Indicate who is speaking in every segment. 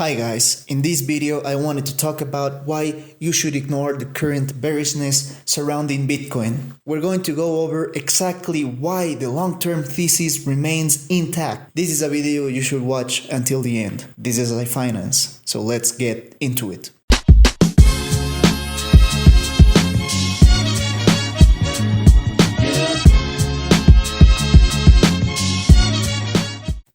Speaker 1: Hi guys, in this video I wanted to talk about why you should ignore the current bearishness surrounding Bitcoin. We're going to go over exactly why the long-term thesis remains intact. This is a video you should watch until the end. This is iFinance, so let's get into it.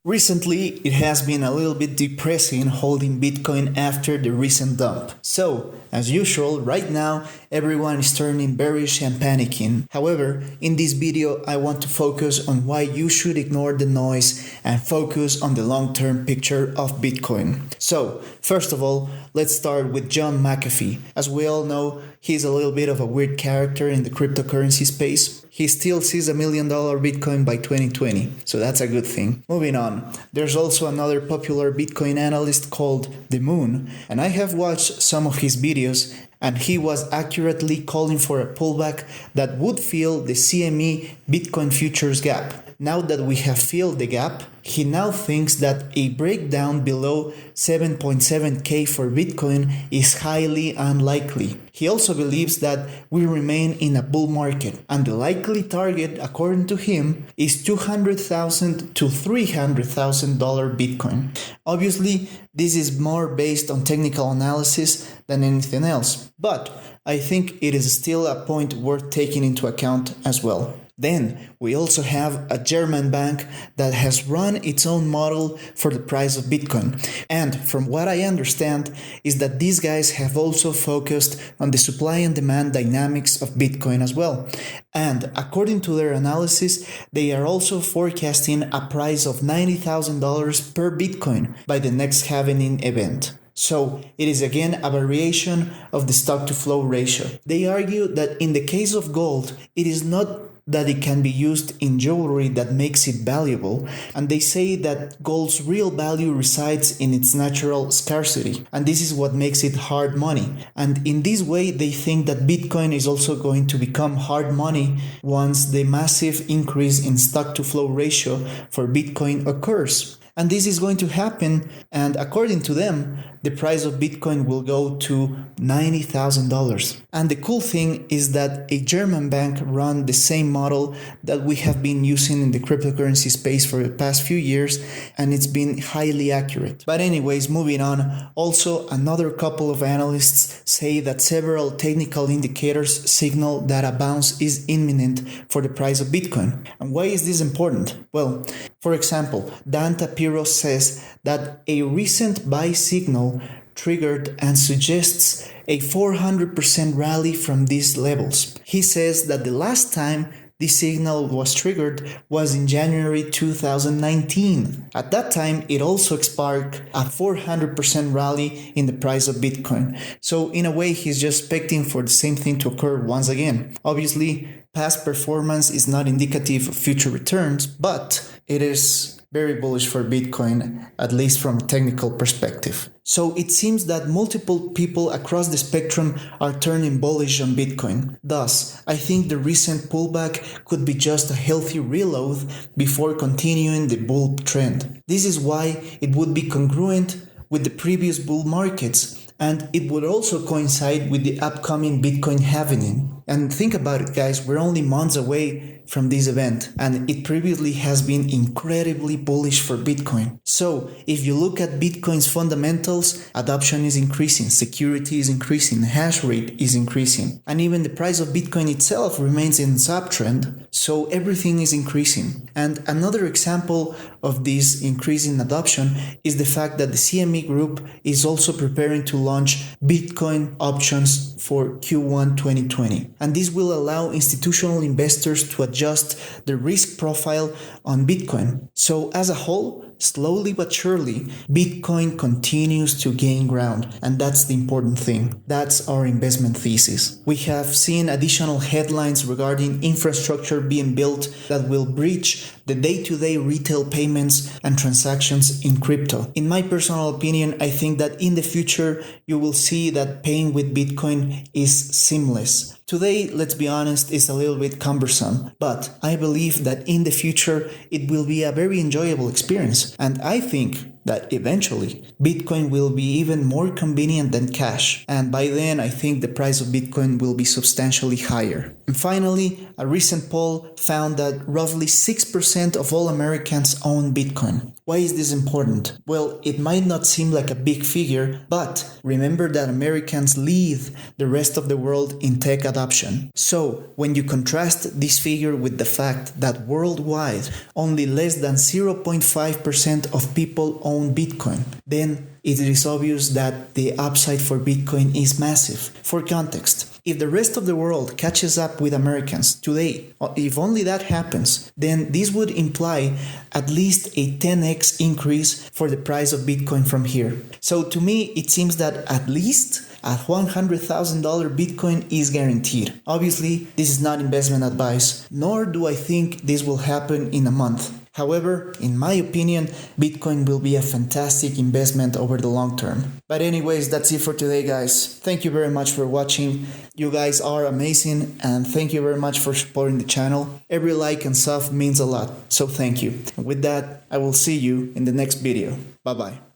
Speaker 1: Recently, it has been a little bit depressing holding Bitcoin after the recent dump. So, as usual, right now, everyone is turning bearish and panicking. However, in this video, I want to focus on why you should ignore the noise and focus on the long-term picture of Bitcoin. So, first of all, let's start with John McAfee. As we all know, he's a little bit of a weird character in the cryptocurrency space. He still sees $1 million Bitcoin by 2020, so that's a good thing. Moving on, there's also another popular Bitcoin analyst called The Moon, and I have watched some of his videos, and he was accurately calling for a pullback that would fill the CME Bitcoin Futures gap. Now that we have filled the gap, he now thinks that a breakdown below 7.7k for Bitcoin is highly unlikely. He also believes that we remain in a bull market, and the likely target, according to him, is $200,000 to $300,000 Bitcoin. Obviously, this is more based on technical analysis than anything else, but I think it is still a point worth taking into account as well. Then, we also have a German bank that has run its own model for the price of Bitcoin. And from what I understand is that these guys have also focused on the supply and demand dynamics of Bitcoin as well. And according to their analysis, they are also forecasting a price of $90,000 per Bitcoin by the next halving event. So it is again a variation of the stock-to-flow ratio. They argue that in the case of gold, it is not that it can be used in jewelry that makes it valuable, and they say that gold's real value resides in its natural scarcity, and this is what makes it hard money. And in this way, they think that Bitcoin is also going to become hard money once the massive increase in stock-to-flow ratio for Bitcoin occurs. And this is going to happen, and according to them, the price of Bitcoin will go to $90,000. And the cool thing is that a German bank run the same model that we have been using in the cryptocurrency space for the past few years, and it's been highly accurate. But anyways, moving on, also another couple of analysts say that several technical indicators signal that a bounce is imminent for the price of Bitcoin. And why is this important? Well, for example, Tapiro says that a recent buy signal triggered and suggests a 400% rally from these levels. He says that the last time this signal was triggered was in January 2019. At that time, it also sparked a 400% rally in the price of Bitcoin. So in a way, he's just expecting for the same thing to occur once again. Obviously, past performance is not indicative of future returns, but it is very bullish for Bitcoin, at least from a technical perspective. So it seems that multiple people across the spectrum are turning bullish on Bitcoin. Thus, I think the recent pullback could be just a healthy reload before continuing the bull trend. This is why it would be congruent with the previous bull markets, and it would also coincide with the upcoming Bitcoin halving. And think about it, guys, we're only months away from this event, and it previously has been incredibly bullish for Bitcoin. So, if you look at Bitcoin's fundamentals, adoption is increasing, security is increasing, hash rate is increasing, and even the price of Bitcoin itself remains in uptrend, so everything is increasing. And another example of this increasing adoption is the fact that the CME group is also preparing to launch Bitcoin options for Q1 2020. And this will allow institutional investors to adjust the risk profile on Bitcoin. So as a whole, slowly but surely, Bitcoin continues to gain ground, and that's the important thing. That's our investment thesis. We have seen additional headlines regarding infrastructure being built that will bridge the day-to-day retail payments and transactions in crypto. In my personal opinion, I think that in the future, you will see that paying with Bitcoin is seamless. Today, let's be honest, is a little bit cumbersome, but I believe that in the future, it will be a very enjoyable experience. And I think that eventually Bitcoin will be even more convenient than cash, and by then I think the price of Bitcoin will be substantially higher. And finally, a recent poll found that roughly 6% of all Americans own Bitcoin. Why is this important? Well, it might not seem like a big figure, but remember that Americans lead the rest of the world in tech adoption. So, when you contrast this figure with the fact that worldwide only less than 0.5% of people own Bitcoin, then it is obvious that the upside for Bitcoin is massive. For context, if the rest of the world catches up with Americans today, if only that happens, then this would imply at least a 10x increase for the price of Bitcoin from here. So to me, it seems that at least a $100,000 Bitcoin is guaranteed. Obviously, this is not investment advice, nor do I think this will happen in a month. However, in my opinion, Bitcoin will be a fantastic investment over the long term. But anyways, that's it for today, guys. Thank you very much for watching. You guys are amazing, and thank you very much for supporting the channel. Every like and sub means a lot, so thank you. And with that, I will see you in the next video. Bye-bye.